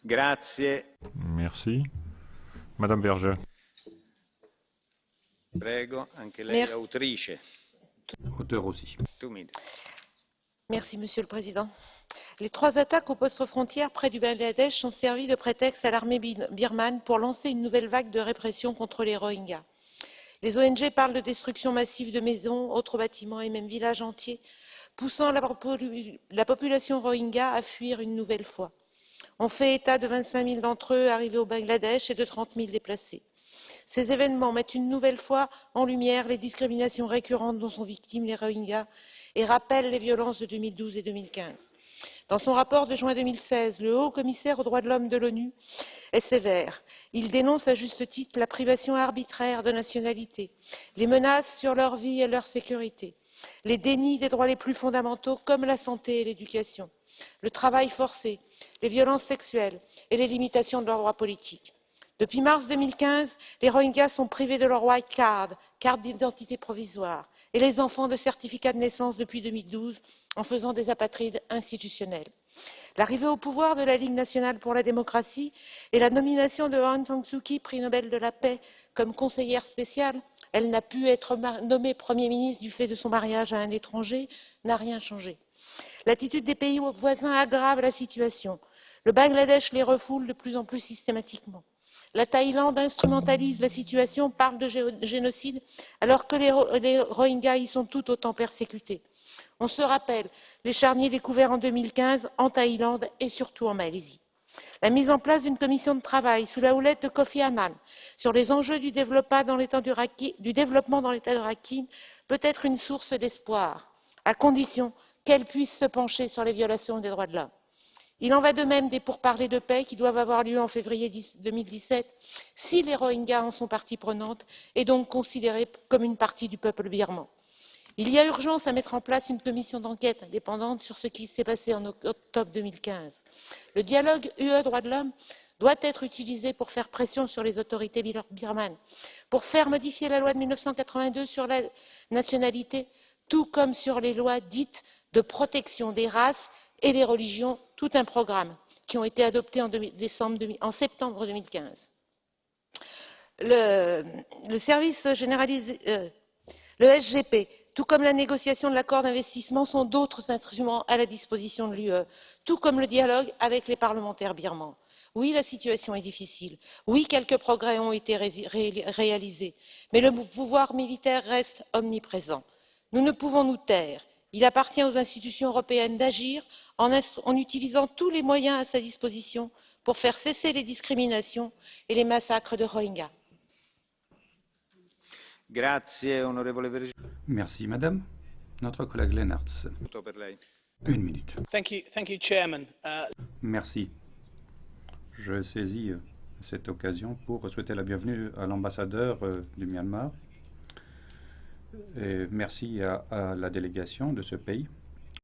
Grazie. Merci. Madame Berger. Prego, anche lei è autrice. Auteur aussi. 2 minutes. Merci, Monsieur le Président. Les 3 attaques aux postes frontières près du Bangladesh ont servi de prétexte à l'armée birmane pour lancer une nouvelle vague de répression contre les Rohingyas. Les ONG parlent de destruction massive de maisons, autres bâtiments et même villages entiers, poussant la population Rohingya à fuir une nouvelle fois. On fait état de 25 000 d'entre eux arrivés au Bangladesh et de 30 000 déplacés. Ces événements mettent une nouvelle fois en lumière les discriminations récurrentes dont sont victimes les Rohingyas et rappellent les violences de 2012 et 2015. Dans son rapport de juin 2016, le haut commissaire aux droits de l'homme de l'ONU est sévère. Il dénonce à juste titre la privation arbitraire de nationalité, les menaces sur leur vie et leur sécurité, les dénis des droits les plus fondamentaux comme la santé et l'éducation, le travail forcé, les violences sexuelles et les limitations de leurs droits politiques. Depuis mars 2015, les Rohingyas sont privés de leur white card, carte d'identité provisoire, et les enfants de certificats de naissance depuis 2012 en faisant des apatrides institutionnels. L'arrivée au pouvoir de la Ligue nationale pour la démocratie et la nomination de Aung San Suu Kyi, prix Nobel de la paix, comme conseillère spéciale, elle n'a pu être nommée Premier ministre du fait de son mariage à un étranger, n'a rien changé. L'attitude des pays voisins aggrave la situation. Le Bangladesh les refoule de plus en plus systématiquement. La Thaïlande instrumentalise la situation, parle de génocide, alors que les Rohingyas y sont tout autant persécutés. On se rappelle les charniers découverts en 2015 en Thaïlande et surtout en Malaisie. La mise en place d'une commission de travail sous la houlette de Kofi Annan sur les enjeux du développement dans l'État de Rakhine peut être une source d'espoir, à condition qu'elle puisse se pencher sur les violations des droits de l'homme. Il en va de même des pourparlers de paix qui doivent avoir lieu en février 2017 si les Rohingyas en sont partie prenante et donc considérés comme une partie du peuple birman. Il y a urgence à mettre en place une commission d'enquête indépendante sur ce qui s'est passé en octobre 2015. Le dialogue UE droits de l'homme doit être utilisé pour faire pression sur les autorités birmanes, pour faire modifier la loi de 1982 sur la nationalité, tout comme sur les lois dites de protection des races et des religions, tout un programme qui ont été adoptés en septembre 2015. Le service généralisé, le SGP, tout comme la négociation de l'accord d'investissement, sont d'autres instruments à la disposition de l'UE, tout comme le dialogue avec les parlementaires birmans. Oui, la situation est difficile. Oui, quelques progrès ont été réalisés, mais le pouvoir militaire reste omniprésent. Nous ne pouvons nous taire. Il appartient aux institutions européennes d'agir en utilisant tous les moyens à sa disposition pour faire cesser les discriminations et les massacres de Rohingyas. Grazie, onorevole Vergiat. Merci, Madame. Notre collègue Lennartz. Per lei. 1 minute. Thank you, Chairman. Merci. Je saisis cette occasion pour souhaiter la bienvenue à l'ambassadeur du Myanmar. Et merci à la délégation de ce pays